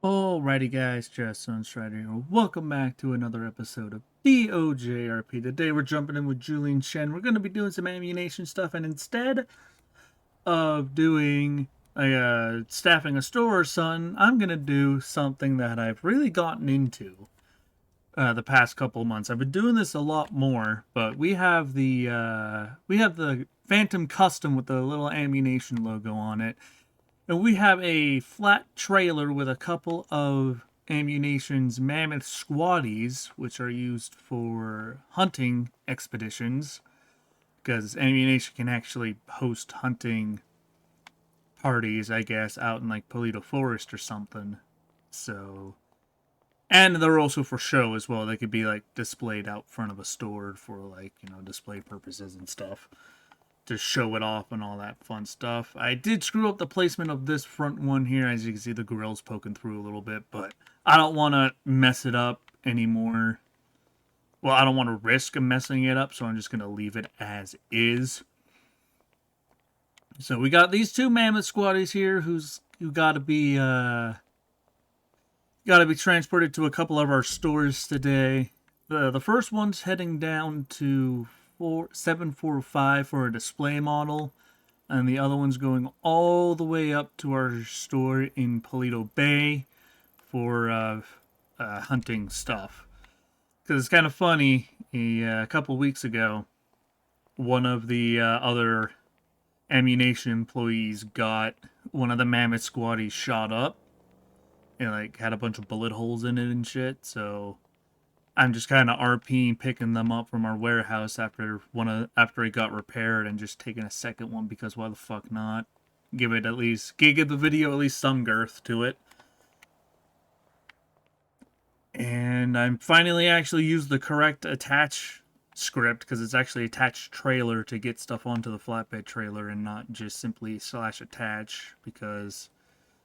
Alrighty guys, Just Sunstrider here. Welcome back to another episode of DoJRP. Today we're jumping in with Julian Shen. We're going to be doing some Ammu-Nation stuff, and instead of doing staffing a store or something, I'm going to do something that I've really gotten into the past couple months. I've been doing this a lot more, but we have the Phantom Custom with the little Ammu-Nation logo on it. And we have a flat trailer with a couple of Ammu-Nation's mammoth squaddies, which are used for hunting expeditions, because Ammu-Nation can actually host hunting parties, I guess, out in like Polito Forest or something. So, and they're also for show as well. They could be like displayed out front of a store for like, display purposes and stuff to show it off and all that fun stuff. I did screw up the placement of this front one here. As you can see, the grill's poking through a little bit, but I don't want to mess it up anymore. Well, I don't want to risk messing it up, so I'm just going to leave it as is. So we got these two mammoth squaddies here who got to be transported to a couple of our stores today. The first one's heading down to 745 for a display model, and the other one's going all the way up to our store in Polito Bay for hunting stuff. Because it's kind of funny, a couple weeks ago, one of the other Ammu-Nation employees got one of the mammoth squaddies shot up and like had a bunch of bullet holes in it and shit. So I'm just kind of RPing, picking them up from our warehouse after it got repaired, and just taking a second one because why the fuck not? Give the video at least some girth to it. And I'm finally actually used the correct attach script, because it's actually attach trailer to get stuff onto the flatbed trailer and not just simply /attach, because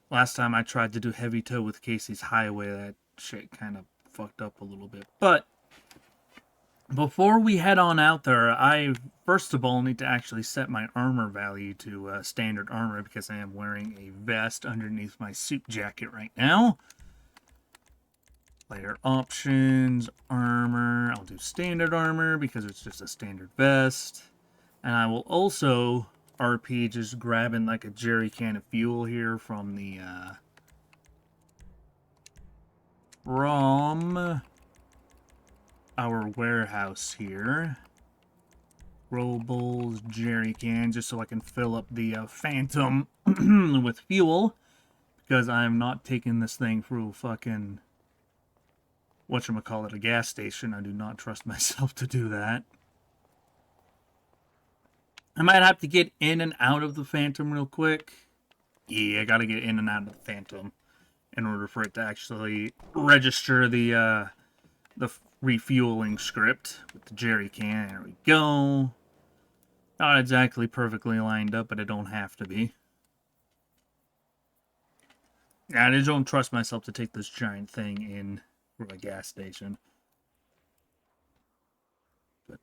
last time I tried to do heavy tow with Casey's Highway, that shit kind of fucked up a little bit. But before we head on out there, I first of all need to actually set my armor value to standard armor, because I am wearing a vest underneath my suit jacket right now. Layer options, armor. I'll do standard armor because it's just a standard vest. And I will also RP just grabbing like a jerry can of fuel here from the from our warehouse here. Rollables, jerry can, just so I can fill up the Phantom with fuel, because I'm not taking this thing through fucking whatchamacallit, a gas station. I do not trust myself to do that. I might have to get in and out of the Phantom real quick. Yeah, I gotta get in and out of the Phantom in order for it to actually register the refueling script with the jerry can. There we go. Not exactly perfectly lined up, but it don't have to be. I just don't trust myself to take this giant thing in for a gas station. But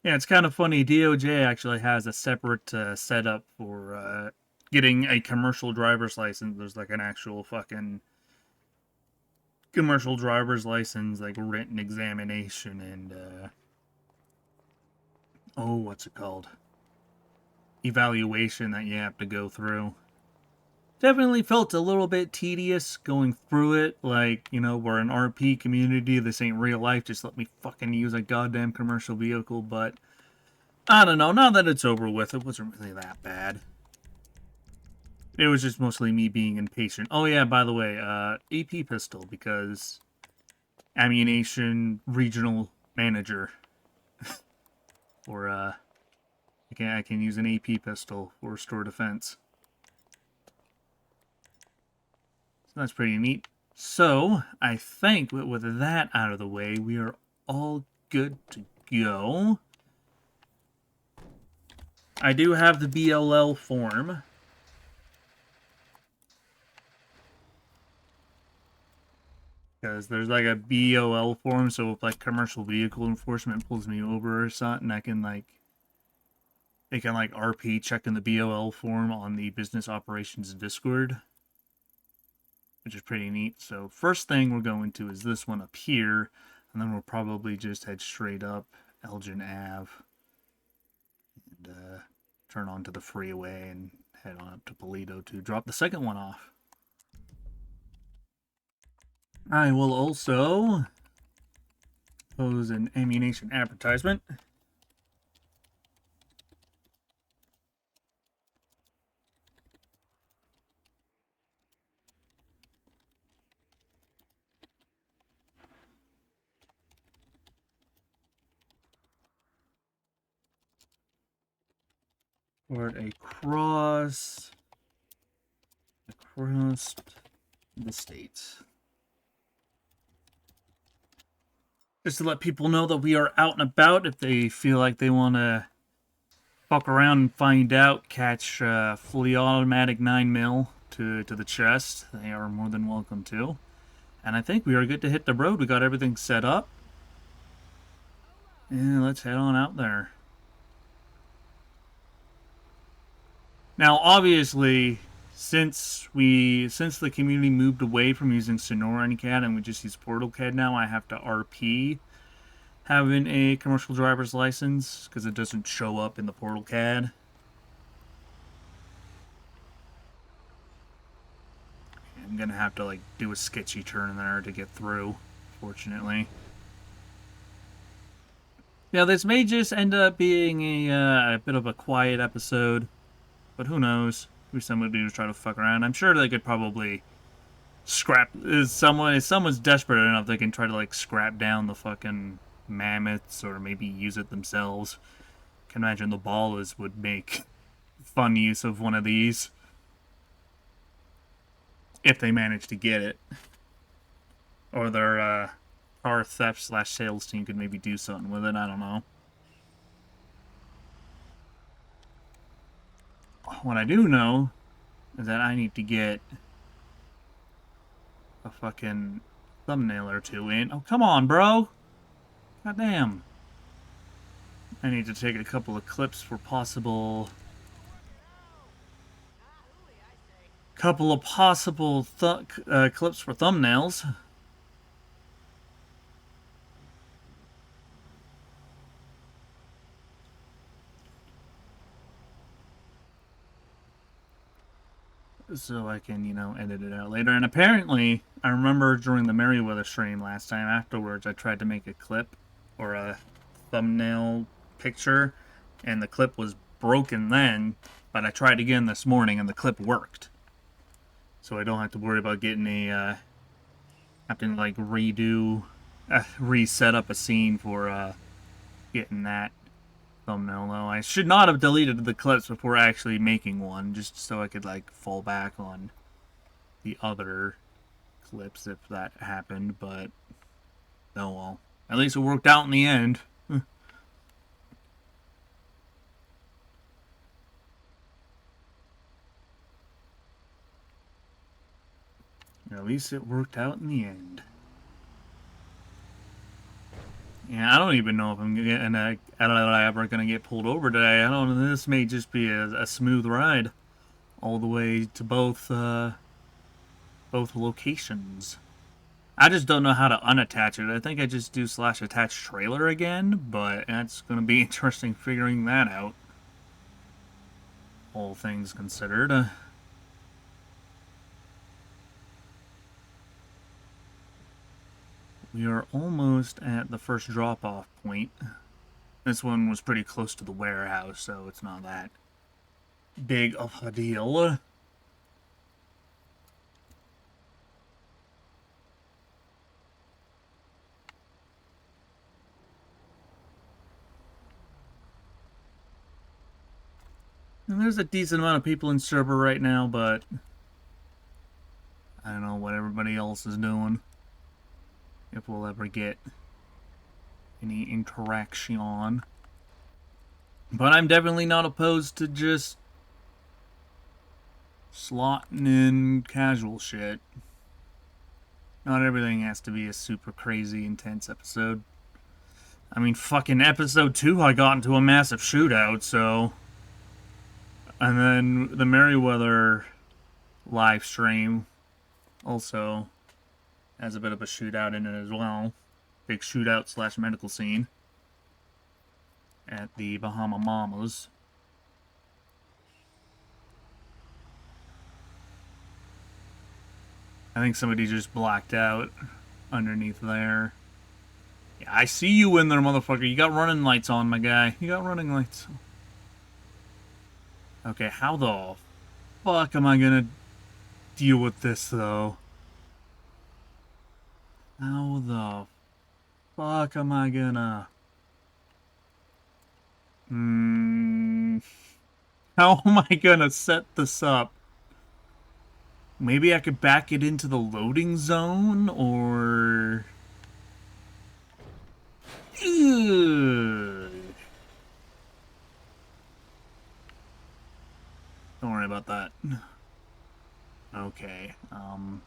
yeah, it's kind of funny. DOJ actually has a separate setup for getting a commercial driver's license. There's like an actual fucking commercial driver's license, like written examination, and what's it called? Evaluation that you have to go through. Definitely felt a little bit tedious going through it. Like, we're an RP community. This ain't real life. Just let me fucking use a goddamn commercial vehicle. But I don't know. Now that it's over with, it wasn't really that bad. It was just mostly me being impatient. Oh yeah, by the way, AP pistol, because Ammu-Nation regional manager. Or I can use an AP pistol for store defense. So that's pretty neat. So I think with that out of the way, we are all good to go. I do have the BLL form. Because there's like a BOL form, so if like commercial vehicle enforcement pulls me over or something, they can RP check in the BOL form on the business operations Discord. which is pretty neat. So first thing we're going to is this one up here, and then we'll probably just head straight up Elgin Ave and turn onto the freeway and head on up to Polito to drop the second one off. I will also pose an Ammu-Nation advertisement. Across the state. Just to let people know that we are out and about. If they feel like they want to fuck around and find out, catch fully automatic 9mm to the chest, they are more than welcome to. And I think we are good to hit the road. We got everything set up. And let's head on out there. Now, obviously, since the community moved away from using Sonora CAD and we just use Portal CAD now, I have to RP having a commercial driver's license because it doesn't show up in the Portal CAD. I'm gonna have to like do a sketchy turn there to get through, fortunately. Yeah, this may just end up being a bit of a quiet episode. But who knows? Maybe somebody was trying to fuck around. I'm sure they could probably scrap. If someone's desperate enough, they can try to like scrap down the fucking mammoths or maybe use it themselves. I can imagine the ballers would make fun use of one of these if they manage to get it, or their car theft / sales team could maybe do something with it. I don't know. What I do know is that I need to get a fucking thumbnail or two in. Oh, come on, bro. Goddamn. I need to take a couple of clips for possible... clips for thumbnails. So I can, edit it out later. And apparently, I remember during the Merryweather stream last time afterwards, I tried to make a clip or a thumbnail picture, and the clip was broken then, but I tried again this morning and the clip worked. So I don't have to worry about getting having to like reset up a scene for getting that thumbnail though. I should not have deleted the clips before actually making one, just so I could like fall back on the other clips if that happened, but oh well. At least it worked out in the end. At least it worked out in the end. Yeah, I don't even know if I'm ever gonna get pulled over today. I don't know. This may just be a smooth ride all the way to both locations. I just don't know how to unattach it. I think I just do /attach trailer again, but that's gonna be interesting figuring that out. All things considered. We are almost at the first drop-off point. This one was pretty close to the warehouse, so it's not that big of a deal. And there's a decent amount of people in server right now, but I don't know what everybody else is doing. If we'll ever get any interaction. But I'm definitely not opposed to just slotting in casual shit. Not everything has to be a super crazy, intense episode. I mean, fucking episode 2, I got into a massive shootout, so... And then the Merryweather live stream, also has a bit of a shootout in it as well. Big shootout slash medical scene at the Bahama Mamas. I think somebody just blacked out underneath there. Yeah, I see you in there, motherfucker. You got running lights on, my guy. You got running lights. Okay, how the fuck am I gonna deal with this, though? How the fuck am I gonna... How am I gonna set this up? Maybe I could back it into the loading zone, or... Ugh. Don't worry about that. Okay, gonna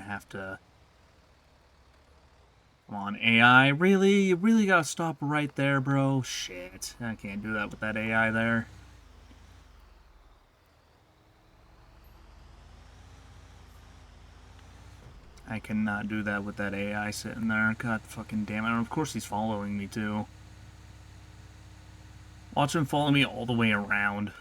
have to... Come on, AI. Really? You really gotta stop right there, bro? Shit. I can't do that with that AI there. I cannot do that with that AI sitting there. God fucking damn it. And of course he's following me, too. Watch him follow me all the way around.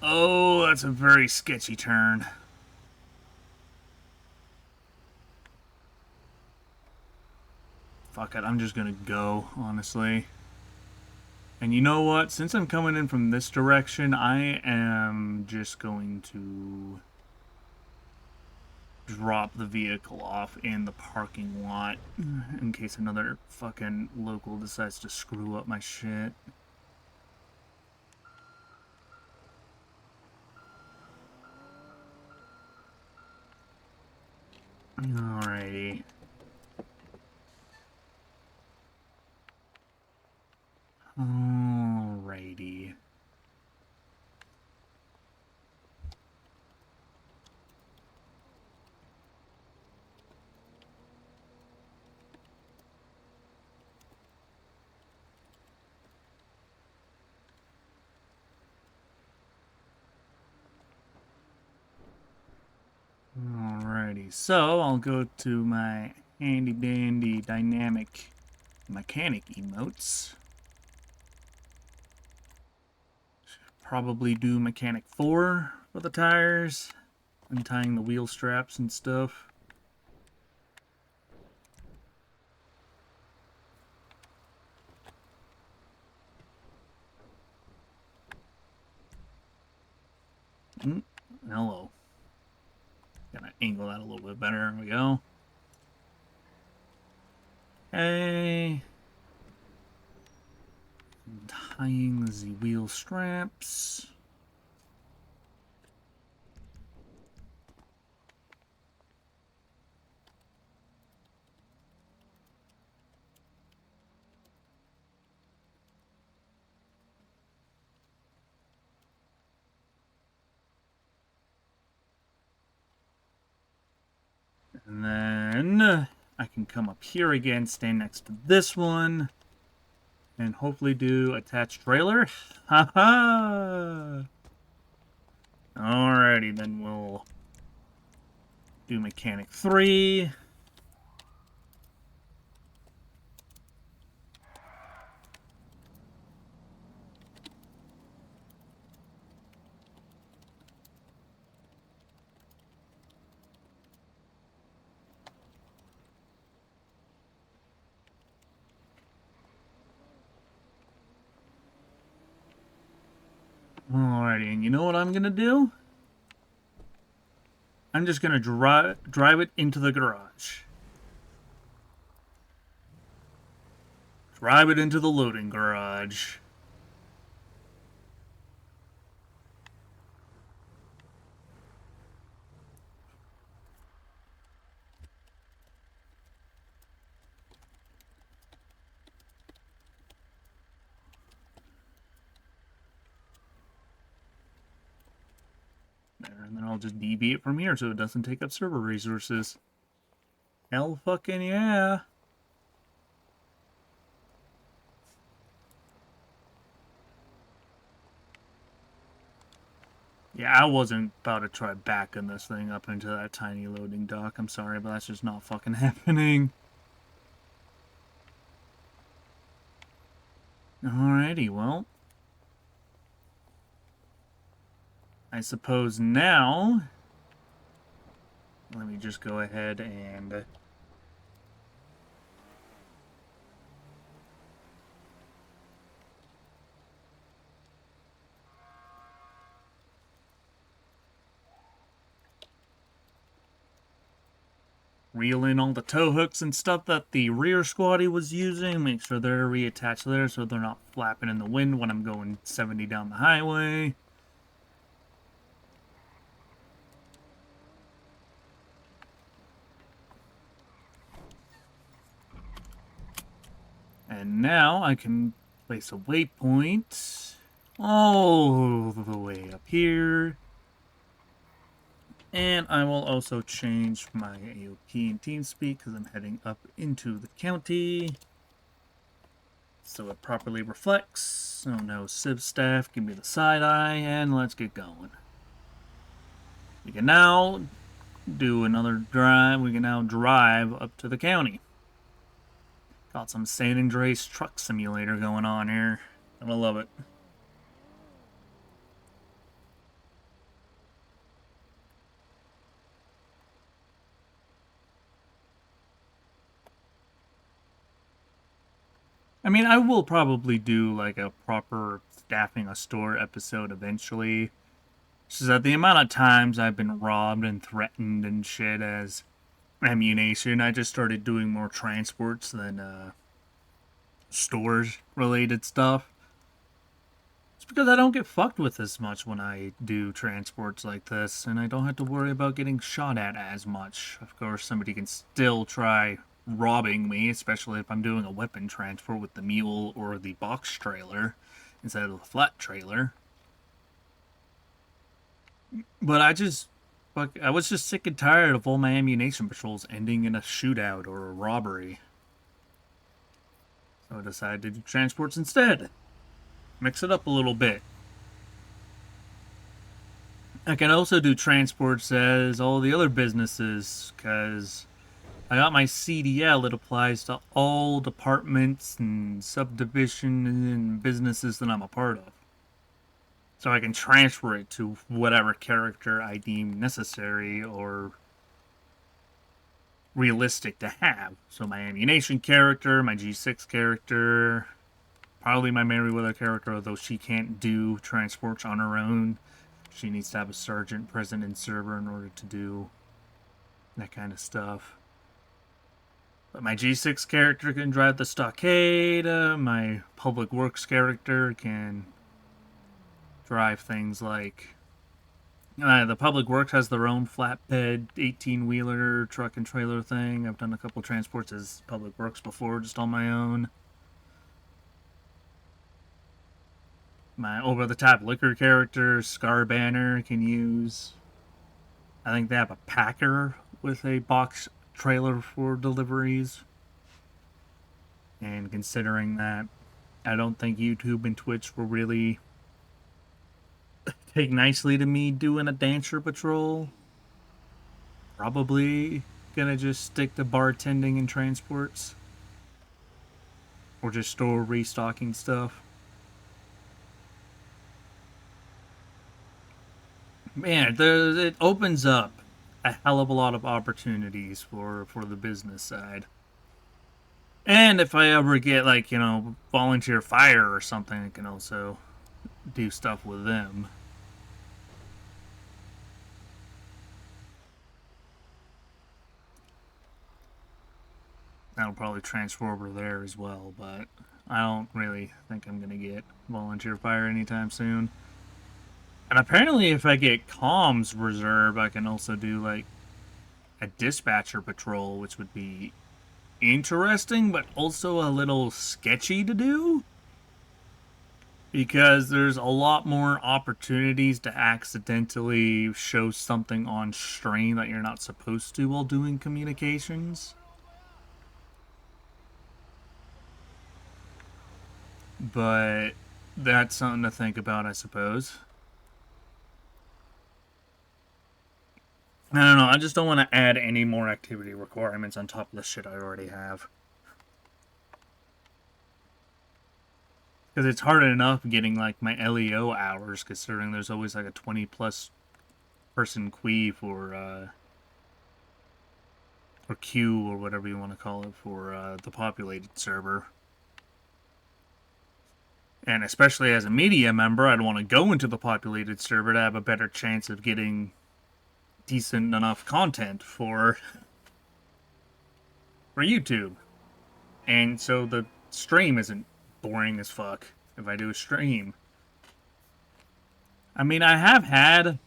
Oh, that's a very sketchy turn. Fuck it, I'm just gonna go, honestly. And you know what? Since I'm coming in from this direction, I am just going to drop the vehicle off in the parking lot in case another fucking local decides to screw up my shit. Alrighty. Alrighty. Alrighty, so I'll go to my handy dandy dynamic mechanic emotes. Probably do mechanic 4 for the tires, untying the wheel straps and stuff. Hello. Gotta angle that a little bit better. There we go. Hey. Tying the wheel straps. And then I can come up here again, stand next to this one, and hopefully do attach trailer. Haha! Alrighty, then we'll do mechanic 3. Alrighty, and you know what I'm gonna do? I'm just gonna drive it into the garage. Drive it into the loading garage. There, and then I'll just DB it from here so it doesn't take up server resources. Hell fucking yeah. Yeah, I wasn't about to try backing this thing up into that tiny loading dock. I'm sorry, but that's just not fucking happening. Alrighty, well. I suppose now... Let me just go ahead and... reel in all the tow hooks and stuff that the rear Squaddie was using. Make sure they're reattached there so they're not flapping in the wind when I'm going 70 down the highway. And now I can place a waypoint all the way up here. And I will also change my AOP and TeamSpeak because I'm heading up into the county. So it properly reflects. Oh no, Civ staff, give me the side eye, and let's get going. We can now do another drive. We can now drive up to the county. Got some San Andreas truck simulator going on here. I love it. I mean, I will probably do like a proper staffing a store episode eventually. Just that the amount of times I've been robbed and threatened and shit as Ammu-Nation, I just started doing more transports than stores related stuff. It's because I don't get fucked with as much when I do transports like this, and I don't have to worry about getting shot at as much. Of course, somebody can still try robbing me, especially if I'm doing a weapon transfer with the mule or the box trailer instead of the flat trailer. But I was just sick and tired of all my Ammu-Nation patrols ending in a shootout or a robbery. So I decided to do transports instead. Mix it up a little bit. I can also do transports as all the other businesses, because I got my CDL. It applies to all departments and subdivisions and businesses that I'm a part of. So I can transfer it to whatever character I deem necessary or realistic to have. So my Ammu-Nation character, my G6 character, probably my Merryweather character, although she can't do transports on her own. She needs to have a sergeant present in server in order to do that kind of stuff. But my G6 character can drive the stockade. My Public Works character can drive things like... the Public Works has their own flatbed 18-wheeler truck and trailer thing. I've done a couple transports as Public Works before, just on my own. My over-the-top liquor character, Scar Banner, can use... I think they have a packer with a box trailer for deliveries. And considering that I don't think YouTube and Twitch will really take nicely to me doing a Dancer patrol, probably gonna just stick to bartending and transports. Or just store restocking stuff. Man, it opens up a hell of a lot of opportunities for the business side. And if I ever get, like, volunteer fire or something, I can also do stuff with them. That'll probably transfer over there as well, but I don't really think I'm gonna get volunteer fire anytime soon. And apparently if I get comms reserve, I can also do, like, a dispatcher patrol, which would be interesting, but also a little sketchy to do. Because there's a lot more opportunities to accidentally show something on stream that you're not supposed to while doing communications. But that's something to think about, I suppose. I don't know, I just don't want to add any more activity requirements on top of the shit I already have. Because it's hard enough getting, like, my LEO hours, considering there's always, like, a 20-plus person queue for, or queue, or whatever you want to call it, for, the populated server. And especially as a media member, I'd want to go into the populated server to have a better chance of getting decent enough content for YouTube. And so the stream isn't boring as fuck if I do a stream. I mean, I have had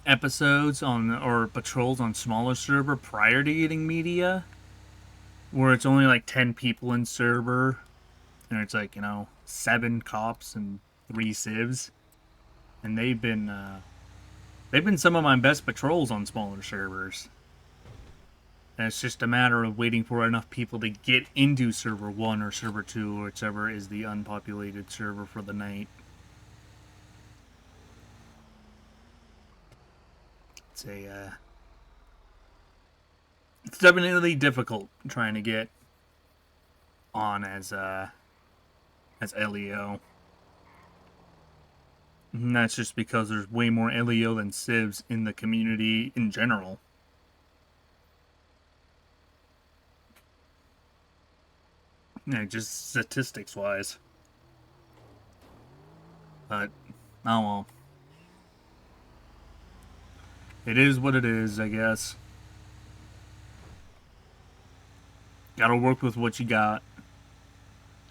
episodes on, or patrols on smaller server prior to getting media, where it's only like 10 people in server, and it's like, 7 cops and 3 civs, and they've been some of my best patrols on smaller servers. And it's just a matter of waiting for enough people to get into server 1 or server 2, or whichever is the unpopulated server for the night. It's definitely difficult trying to get on as LEO. And that's just because there's way more LEO than civs in the community in general. Yeah, just statistics wise. But, oh well. It is what it is, I guess. Gotta work with what you got.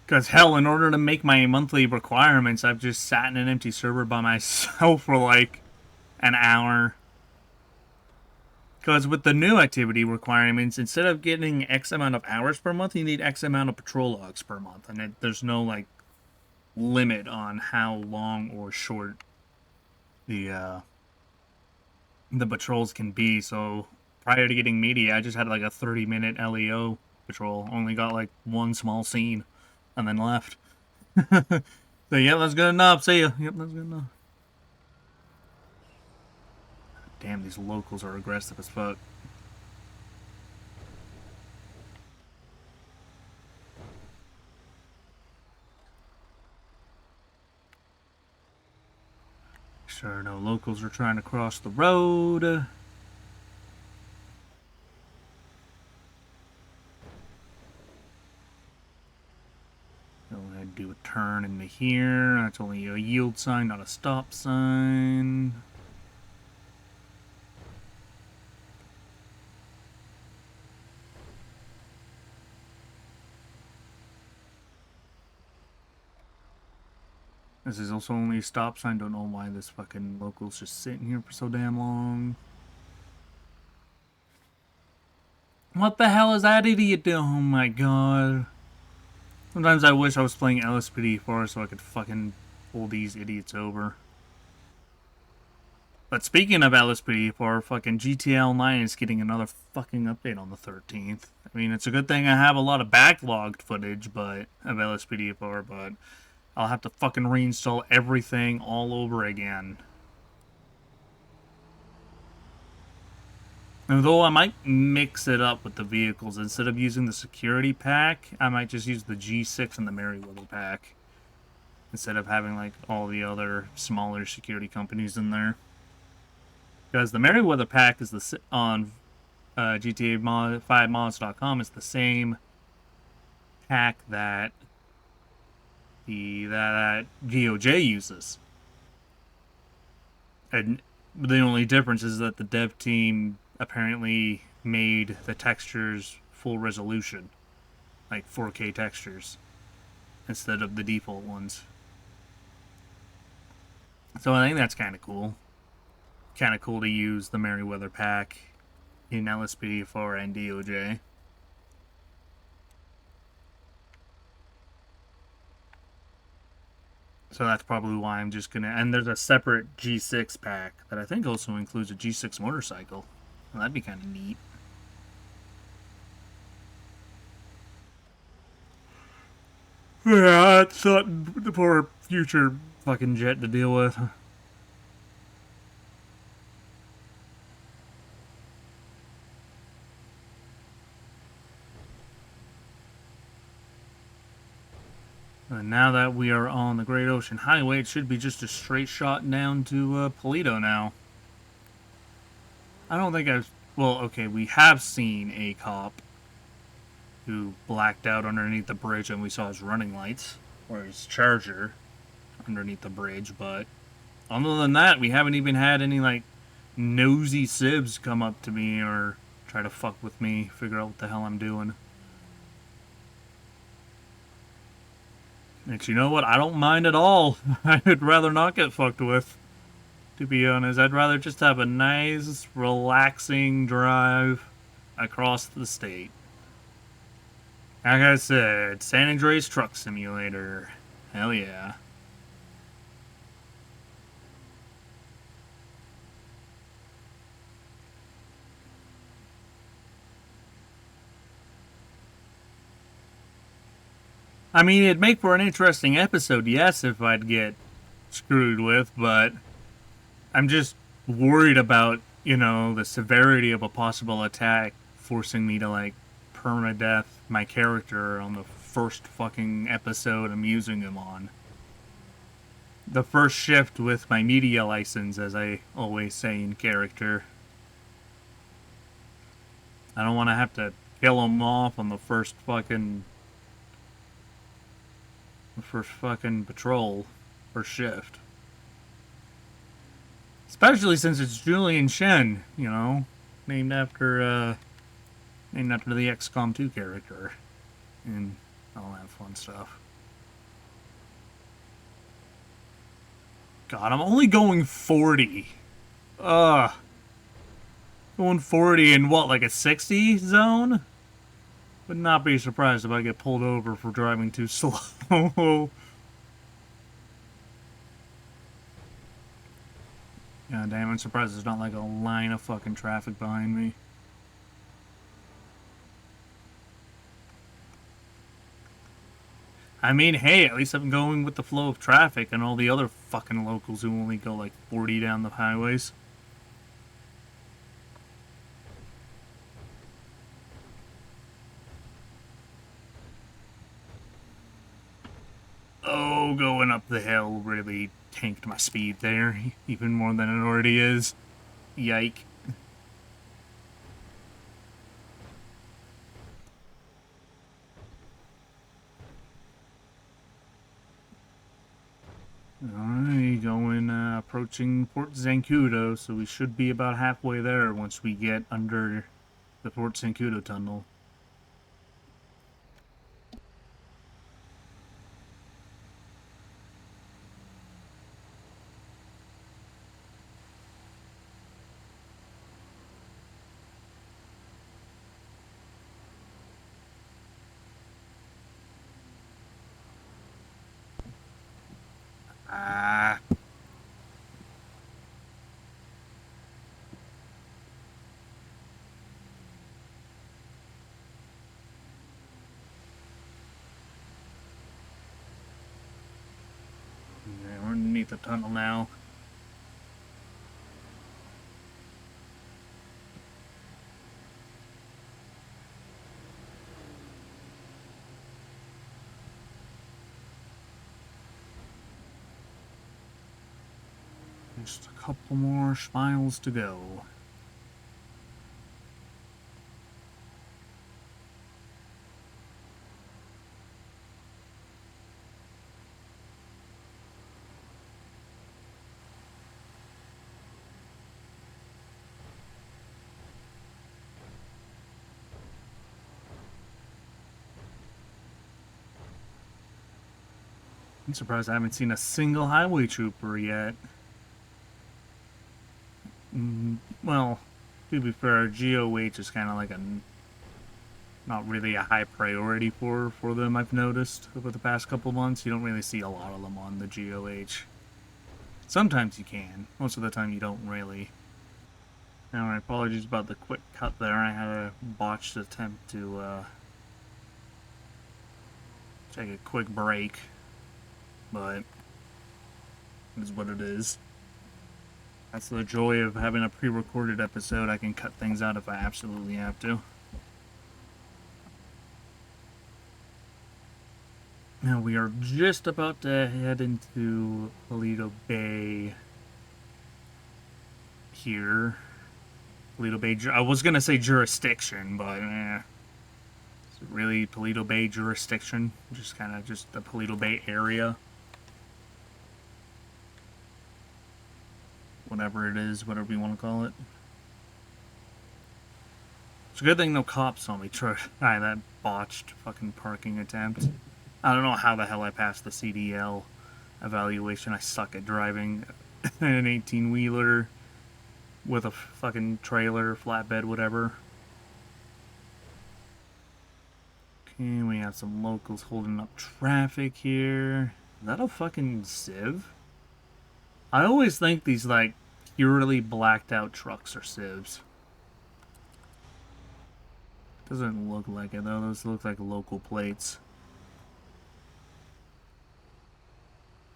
Because, hell, in order to make my monthly requirements, I've just sat in an empty server by myself for like an hour. Because with the new activity requirements, instead of getting X amount of hours per month, you need X amount of patrol logs per month. And there's no, like, limit on how long or short the patrols can be. So prior to getting media, I just had like a 30-minute LEO patrol. Only got like one small scene and then left. So yeah, that's good enough. See ya. Yep, that's good enough. Damn, these locals are aggressive as fuck. Sure, no locals are trying to cross the road. Go ahead and do a turn into here. That's only a yield sign, not a stop sign. This is also only a stop sign. Don't know why this fucking local's just sitting here for so damn long. What the hell is that idiot doing? Oh my god. Sometimes I wish I was playing LSPD4 so I could fucking pull these idiots over. But speaking of LSPD4, fucking GTL 9 is getting another fucking update on the 13th. I mean, it's a good thing I have a lot of backlogged footage of LSPD4, but I'll have to fucking reinstall everything all over again. Although I might mix it up with the vehicles. Instead of using the security pack, I might just use the G6 and the Merryweather pack. Instead of having like all the other smaller security companies in there. Because the Merryweather pack is on GTA5mods.com is the same pack that that DoJ uses. And the only difference is that the dev team apparently made the textures full resolution, like 4K textures, instead of the default ones. So I think that's kind of cool. Kind of cool to use the Merryweather pack in LSPD4 and DoJ. So that's probably why I'm just gonna... And there's a separate G6 pack that I think also includes a G6 motorcycle. Well, that'd be kind of neat. Yeah, that's something for future fucking jet to deal with. And now that we are on the Great Ocean Highway, it should be just a straight shot down to Polito now. I don't think I've... Well, okay, we have seen a cop who blacked out underneath the bridge and we saw his running lights, or his charger underneath the bridge, but other than that, we haven't even had any, like, nosy sibs come up to me or try to fuck with me, figure out what the hell I'm doing. And you know what? I don't mind at all. I'd rather not get fucked with, to be honest. I'd rather just have a nice, relaxing drive across the state. Like I said, San Andreas Truck Simulator. Hell yeah. I mean, it'd make for an interesting episode, yes, if I'd get screwed with, but I'm just worried about, you know, the severity of a possible attack forcing me to, like, permadeath my character on the first fucking episode I'm using him on. The first shift with my media license, as I always say in character. I don't want to have to kill him off on the first fucking patrol or shift. Especially since it's Julian Shen, you know, named after the XCOM 2 character and all that fun stuff. God, I'm only going 40. Going 40 in what, like a 60 zone? Would not be surprised if I get pulled over for driving too slow. God damn, I'm surprised there's not like a line of fucking traffic behind me. I mean, hey, at least I'm going with the flow of traffic and all the other fucking locals who only go like 40 down the highways. Oh, going up the hill really tanked my speed there, even more than it already is. Yike. Alright, going, approaching Port Zancudo, so we should be about halfway there once we get under the Port Zancudo tunnel. Ah. Yeah, we're underneath the tunnel now. Just a couple more miles to go. I'm surprised I haven't seen a single highway trooper yet. Well, to be fair, GOH is kind of like not really a high priority for them, I've noticed, over the past couple months. You don't really see a lot of them on the GOH. Sometimes you can. Most of the time you don't really. Alright, apologies about the quick cut there. I had a botched attempt to take a quick break. But it is what it is. That's the joy of having a pre-recorded episode. I can cut things out if I absolutely have to. Now we are just about to head into Paleto Bay here. Paleto Bay, I was gonna say jurisdiction, but is it really Paleto Bay jurisdiction? Just kind of just the Paleto Bay area. Whatever it is, whatever you want to call it. It's a good thing no cops saw me try that botched fucking parking attempt. I don't know how the hell I passed the CDL evaluation. I suck at driving an 18-wheeler with a fucking trailer, flatbed, whatever. Okay, we have some locals holding up traffic here. Is that a fucking Civ? I always think these, like, purely blacked out trucks are Civs. Doesn't look like it, though. Those look like local plates.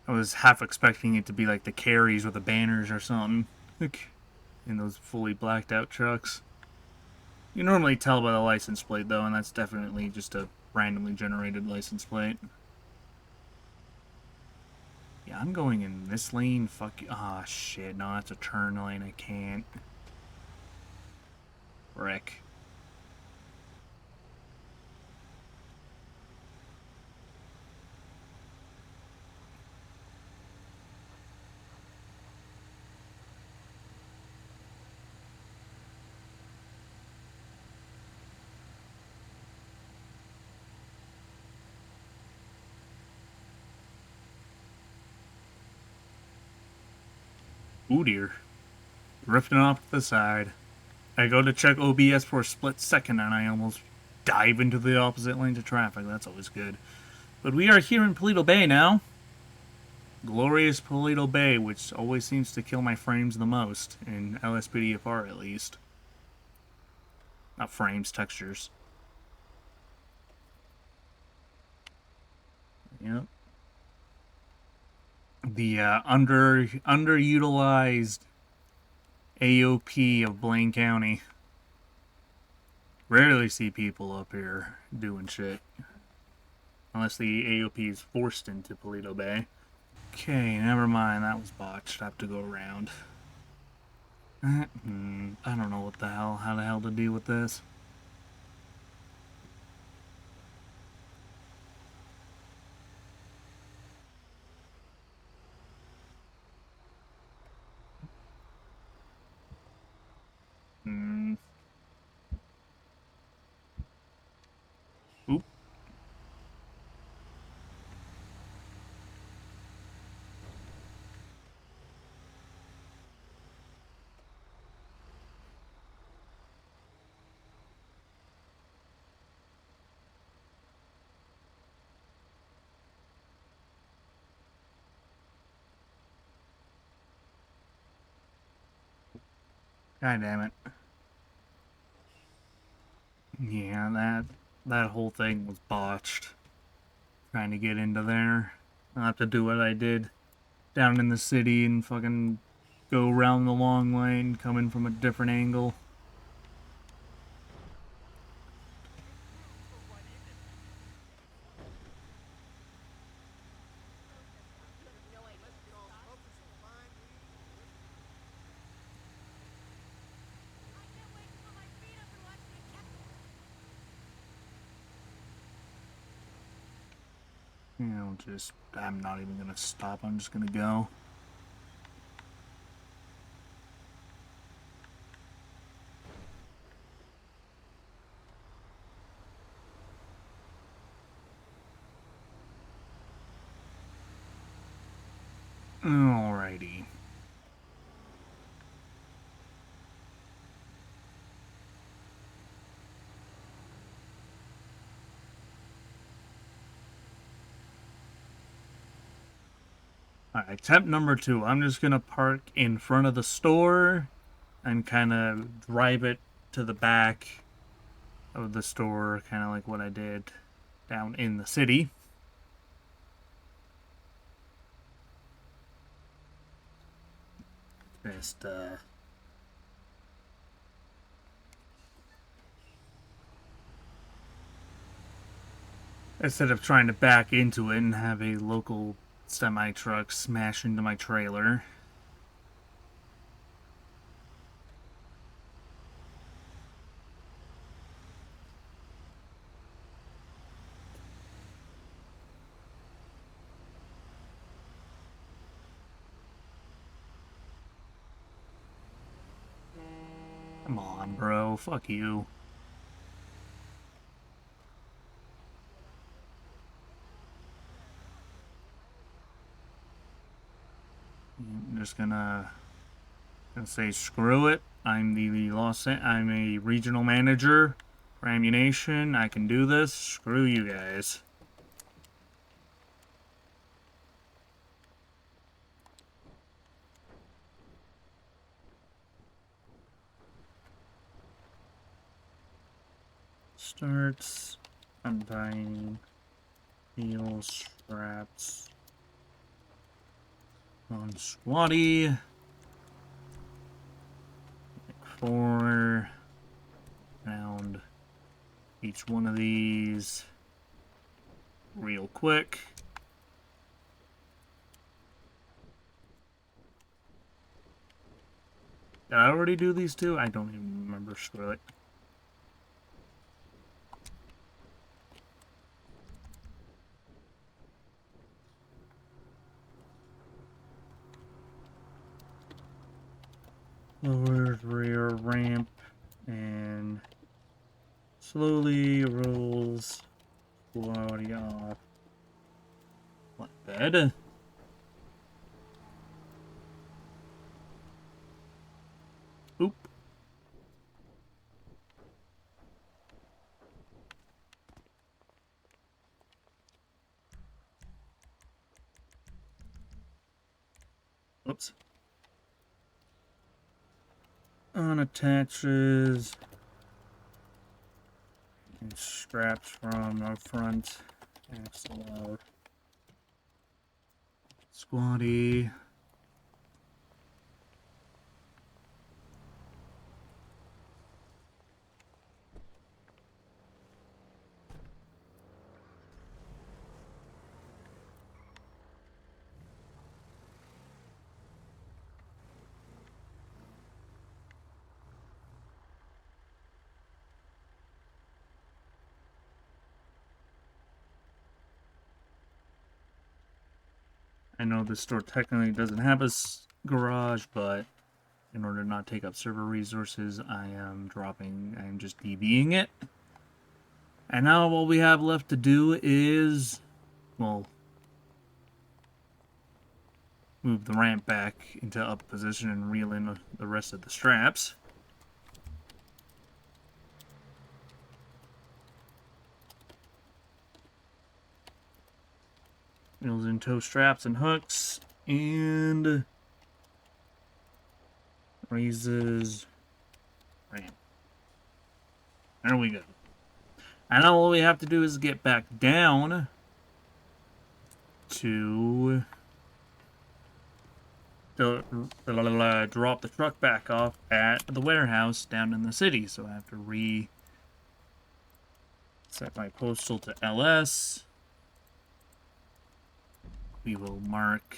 I was half expecting it to be like the carries or the banners or something. In those fully blacked out trucks. You normally tell by the license plate, though, and that's definitely just a randomly generated license plate. Yeah, I'm going in this lane. Fuck you. Ah, shit. No, that's a turn lane. I can't. Wreck. Ooh, dear. Drifting off to the side. I go to check OBS for a split second and I almost dive into the opposite lanes of traffic. That's always good. But we are here in Paleto Bay now. Glorious Paleto Bay, which always seems to kill my frames the most, in LSPDFR at least. Not frames, textures. Yep. The underutilized AOP of Blaine County. Rarely see people up here doing shit. Unless the AOP is forced into Paleto Bay. Okay, never mind. That was botched. I have to go around. I don't know how the hell to deal with this. Oop. God damn it. Yeah, that whole thing was botched. Trying to get into there. I'll have to do what I did down in the city and fucking go around the long lane, come in from a different angle. You know, I'm not even gonna stop, I'm just gonna go. Alrighty. Alright, attempt number 2. I'm just gonna park in front of the store and kind of drive it to the back of the store, kind of like what I did down in the city. Just, Instead of trying to back into it and have a local semi-truck smash into my trailer. Come on, bro. Fuck you. I'm just gonna say screw it. I'm a regional manager for Ammu-Nation. I can do this. Screw you guys. Starts untying heel straps on Squaddie. 4 around each one of these real quick. Did I already do these two? I don't even remember. Screw it. Lower rear ramp and slowly rolls Squaddie off. What bed? Oop. Oops. Unattaches and straps from our front axle out. Squaddie. I know this store technically doesn't have a garage, but in order to not take up server resources, I am just DBing it. And now all we have left to do is, well, move the ramp back into up position and reel in the rest of the straps. Reels in tow straps and hooks, and raises ramp. There we go. And now all we have to do is get back down to drop the truck back off at the warehouse down in the city. So I have to set my postal to LS. We will mark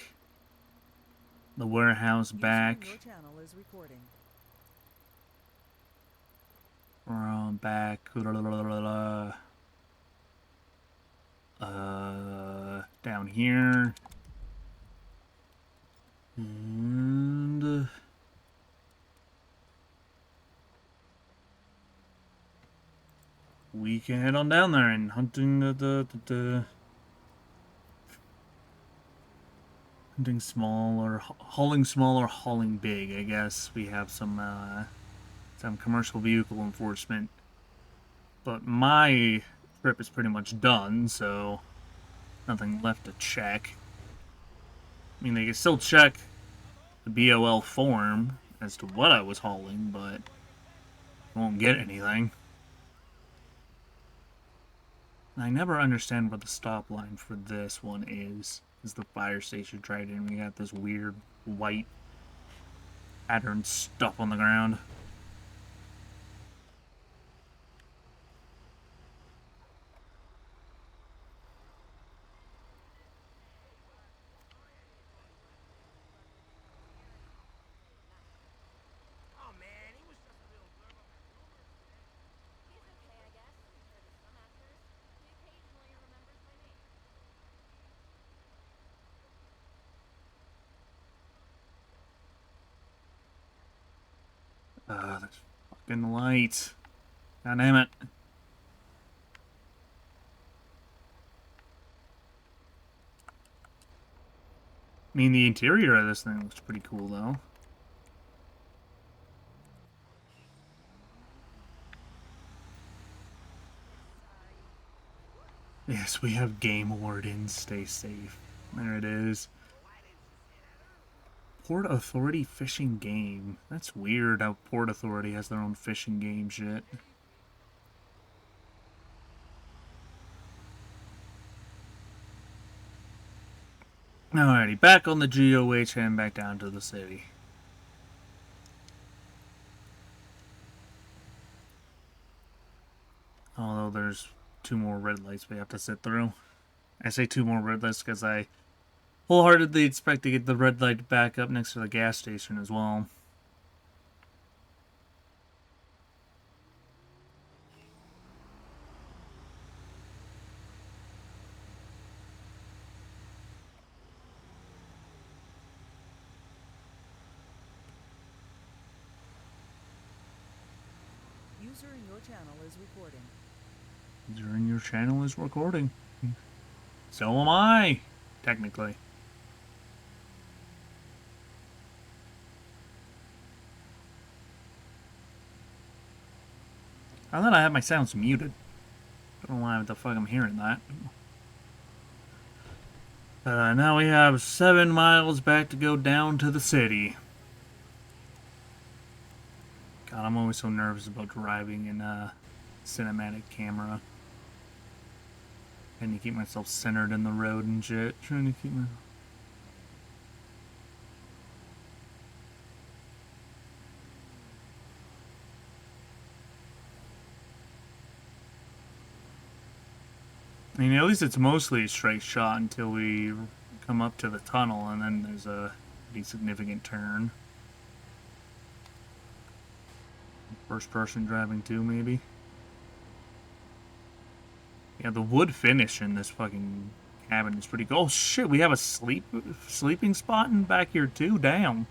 the warehouse back from down here, and we can head on down there and hunting small or hauling big. I guess we have some commercial vehicle enforcement, but my trip is pretty much done, so nothing left to check. I mean, they can still check the BOL form as to what I was hauling, but won't get anything. I never understand what the stop line for this one is. Is the fire station right in? We got this weird white patterned stuff on the ground. There's fucking lights. God damn it. I mean, the interior of this thing looks pretty cool, though. Yes, we have game wardens. Stay safe. There it is. Port Authority fishing game. That's weird how Port Authority has their own fishing game shit. Alrighty, back on the GOH and back down to the city. Although there's 2 more red lights we have to sit through. I say 2 more red lights because I wholeheartedly expect to get the red light back up next to the gas station as well. User in your channel is recording. User in your channel is recording. So am I, technically. I thought I had my sounds muted. I don't know why the fuck I'm hearing that. Now we have 7 miles back to go down to the city. God, I'm always so nervous about driving in cinematic camera. Trying to keep myself centered in the road and shit. Trying to keep my... I mean, at least it's mostly a straight shot until we come up to the tunnel, and then there's a pretty significant turn. First person driving too, maybe? Yeah, the wood finish in this fucking cabin is pretty cool. Oh shit, we have a sleeping spot in back here too? Damn.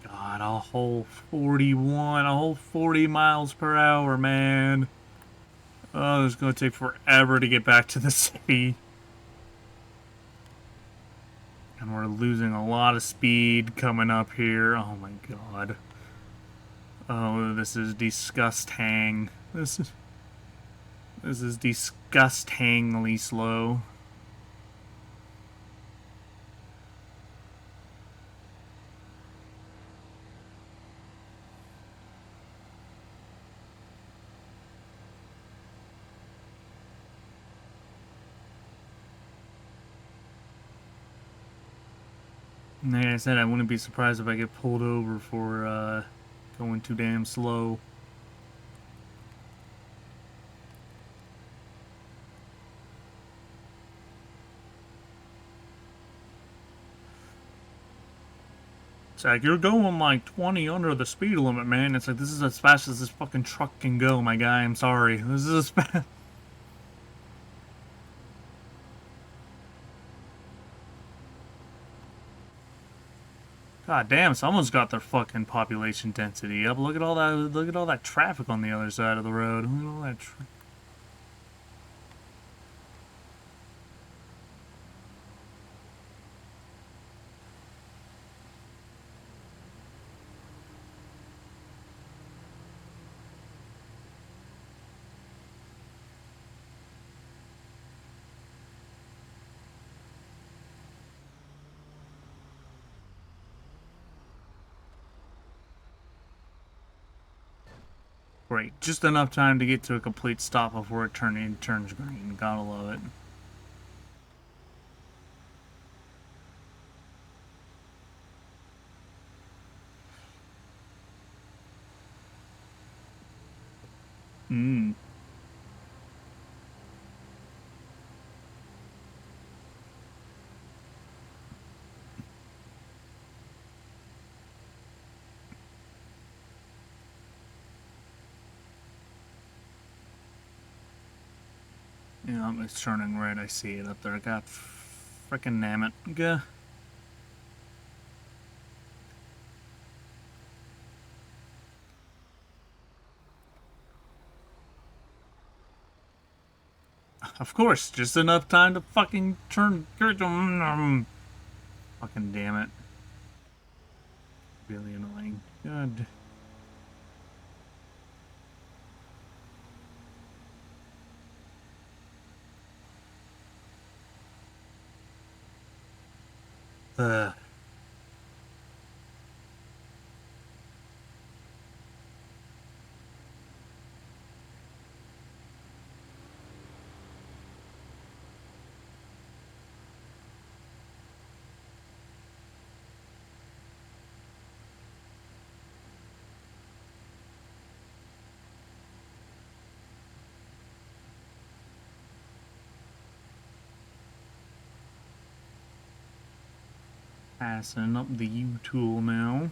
God, a whole 40 miles per hour, man. Oh, it's gonna take forever to get back to the city. And we're losing a lot of speed coming up here. Oh my god. Oh, this is disgusting. This is disgustingly slow. Like I said, I wouldn't be surprised if I get pulled over for going too damn slow. It's like, you're going like 20 under the speed limit, man. It's like, this is as fast as this fucking truck can go, my guy. I'm sorry. This is as fast. God damn, someone's got their fucking population density up. Look at all that traffic on the other side of the road. Look at all that Great. Just enough time to get to a complete stop before it turns green. Gotta love it. Mmm. Yeah, it's turning red. I see it up there. God frickin' damn it. Gah. Of course, just enough time to fucking turn. Fucking damn it. Really annoying. God. Ugh. Passing up the U-tool now.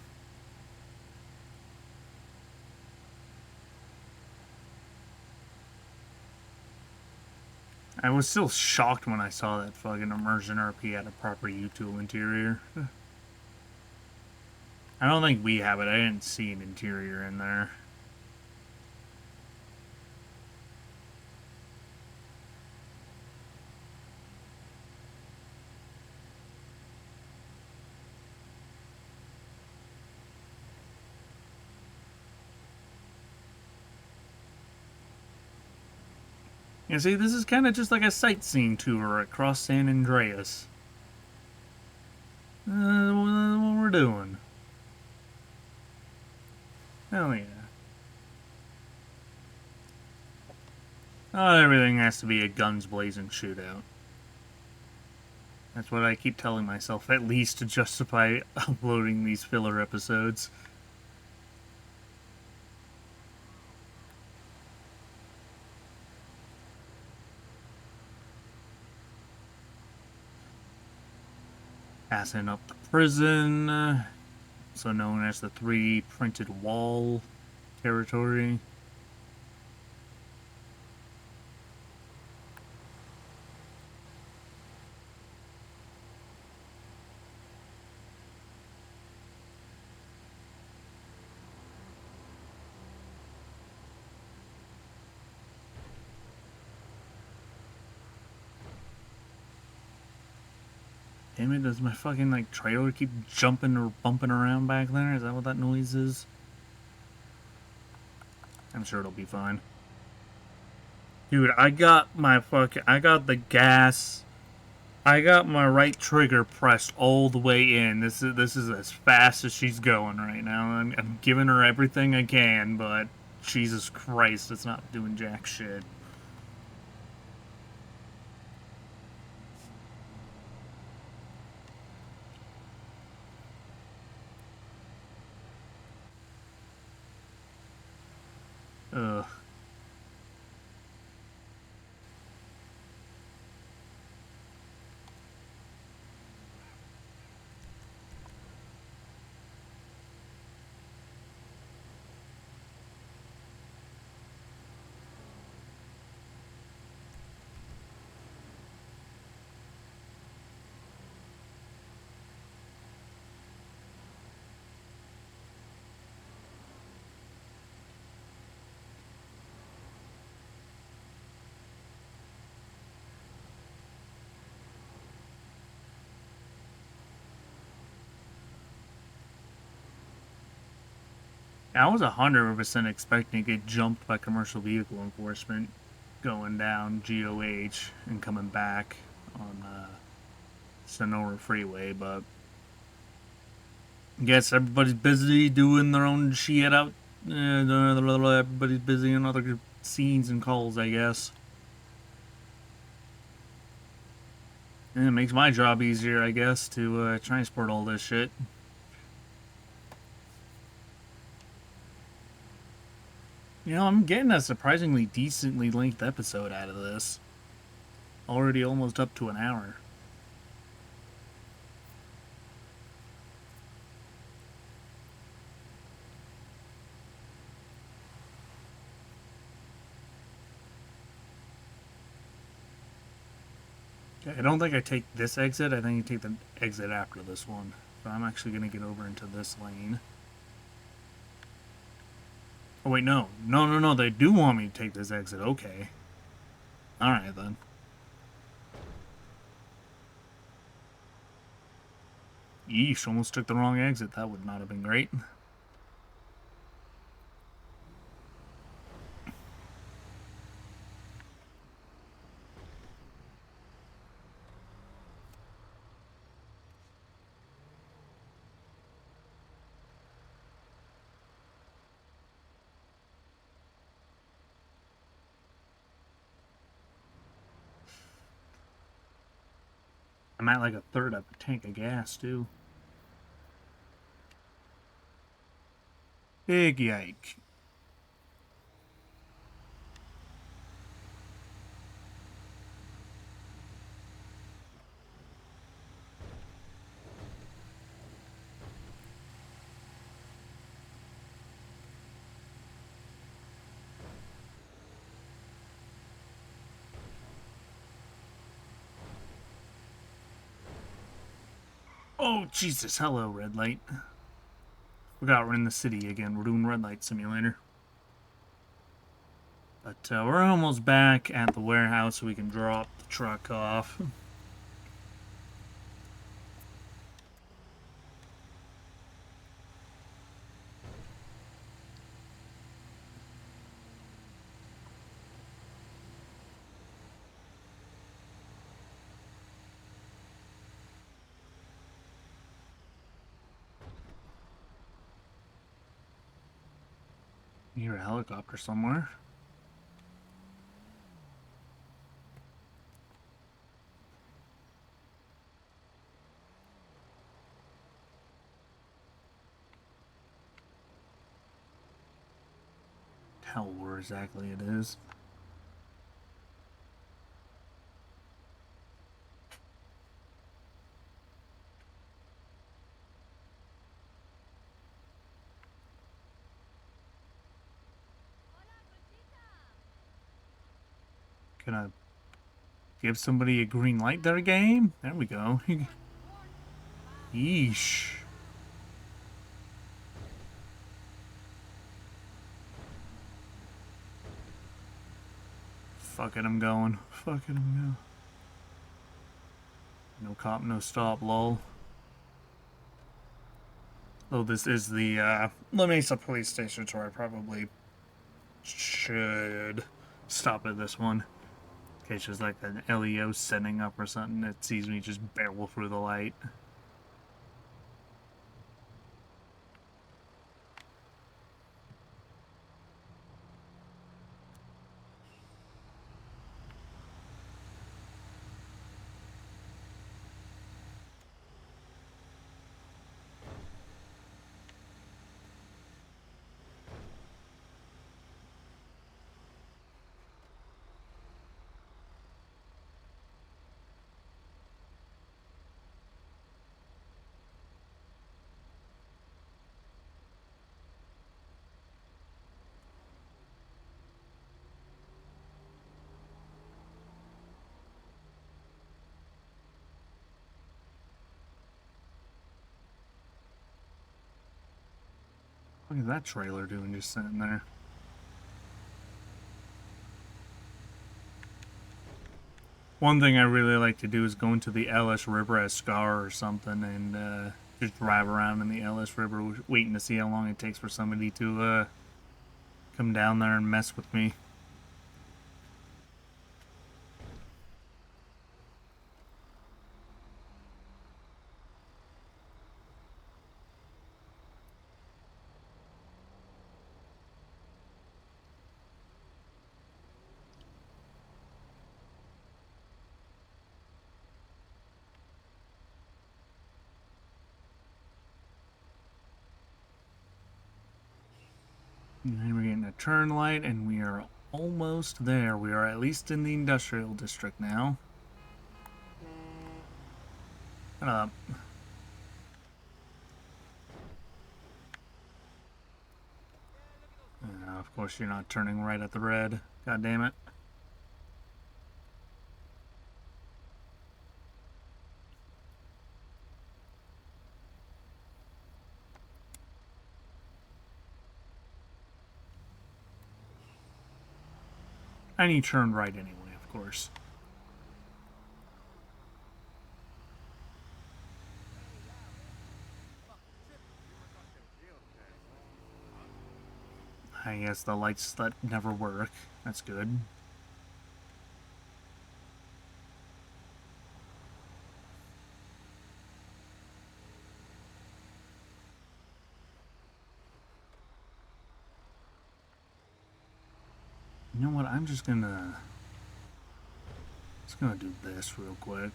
I was still shocked when I saw that fucking immersion RP had a proper U-tool interior. I don't think we have it. I didn't see an interior in there. You see, this is kind of just like a sightseeing tour across San Andreas. What we're doing. Hell yeah. Not everything has to be a guns blazing shootout. That's what I keep telling myself, at least to justify uploading these filler episodes. Passing up the prison, also known as the 3D printed wall territory. Damn it, does my fucking, like, trailer keep jumping or bumping around back there? Is that what that noise is? I'm sure it'll be fine. Dude, I got the gas. I got my right trigger pressed all the way in. This is as fast as she's going right now. I'm giving her everything I can, but Jesus Christ, it's not doing jack shit. Ugh. I was 100% expecting to get jumped by commercial vehicle enforcement going down GOH and coming back on Sonora Freeway, but I guess everybody's busy doing their own shit out. Everybody's busy in other scenes and calls, I guess. And it makes my job easier, I guess, to transport all this shit. You know, I'm getting a surprisingly decently length episode out of this. Already almost up to an hour. I don't think I take this exit. I think you take the exit after this one. So I'm actually going to get over into this lane. Oh, wait, no. No. They do want me to take this exit. Okay. Alright, then. Yeesh, almost took the wrong exit. That would not have been great. I'm at like a third of a tank of gas, too. Big yike. Oh, Jesus. Hello, red light. Forgot we're in the city again. We're doing red light simulator. But we're almost back at the warehouse so we can drop the truck off. You hear a helicopter somewhere. Tell where exactly it is. Can I give somebody a green light there, game? There we go. Yeesh. Fuck it, I'm going. Fuck it, I'm going. No cop, no stop, lol. Though this is the La Mesa police station, so I probably should stop at this one. In case there's like an LEO setting up or something that sees me just barrel through the light. What is that trailer doing just sitting there? One thing I really like to do is go into the LS River as Scar or something and just drive around in the LS River waiting to see how long it takes for somebody to come down there and mess with me. And then we're getting a turn light, and we are almost there. We are at least in the industrial district now. Shut up. Of course, you're not turning right at the red. God damn it. And he turned right anyway, of course. I guess the lights that never work. That's good. You know what? I'm just gonna do this real quick.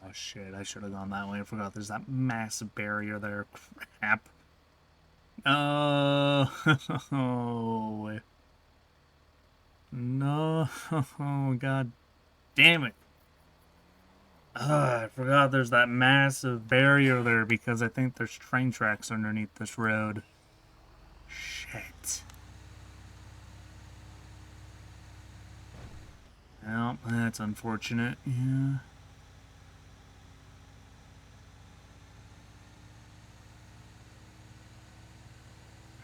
Oh shit, I should have gone that way. I forgot there's that massive barrier there. Crap. Oh, no, god damn it. I forgot there's that massive barrier there because I think there's train tracks underneath this road. Shit. Well, that's unfortunate, yeah.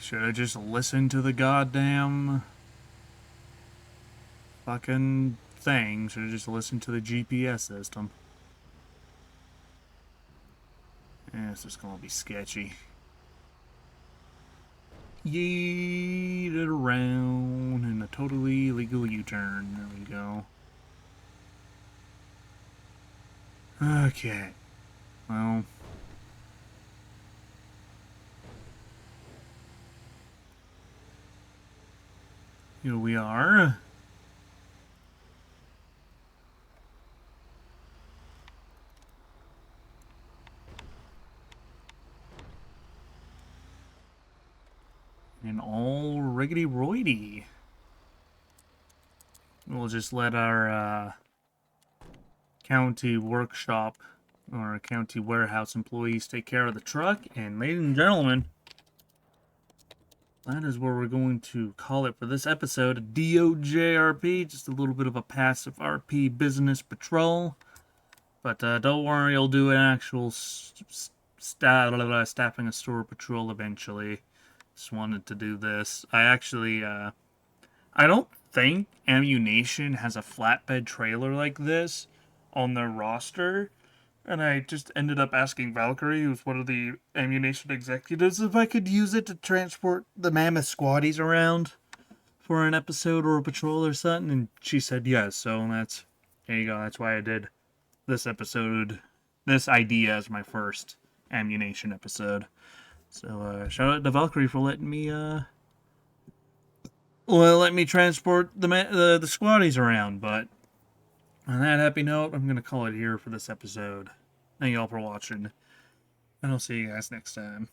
Should I just listen to the goddamn fucking thing? Should I just listen to the GPS system? Yeah, it's just gonna be sketchy. Yeet it around in a totally legal U-turn. There we go. Okay. Well. Here we are. And all riggedy-roidy. We'll just let our county workshop or county warehouse employees take care of the truck. And ladies and gentlemen, that is where we're going to call it for this episode of DoJRP. Just a little bit of a passive RP business patrol. But don't worry, I'll do an actual staffing a store patrol eventually. Just wanted to do this. I actually, I don't think Ammu-Nation has a flatbed trailer like this on their roster. And I just ended up asking Valkyrie, who's one of the Ammu-Nation executives, if I could use it to transport the mammoth squaddies around for an episode or a patrol or something. And she said yes, so there you go. That's why I did this episode, this idea as my first Ammu-Nation episode. So shout out to Valkyrie for letting me transport the squaddies around. But on that happy note, I'm gonna call it here for this episode. Thank y'all for watching, and I'll see you guys next time.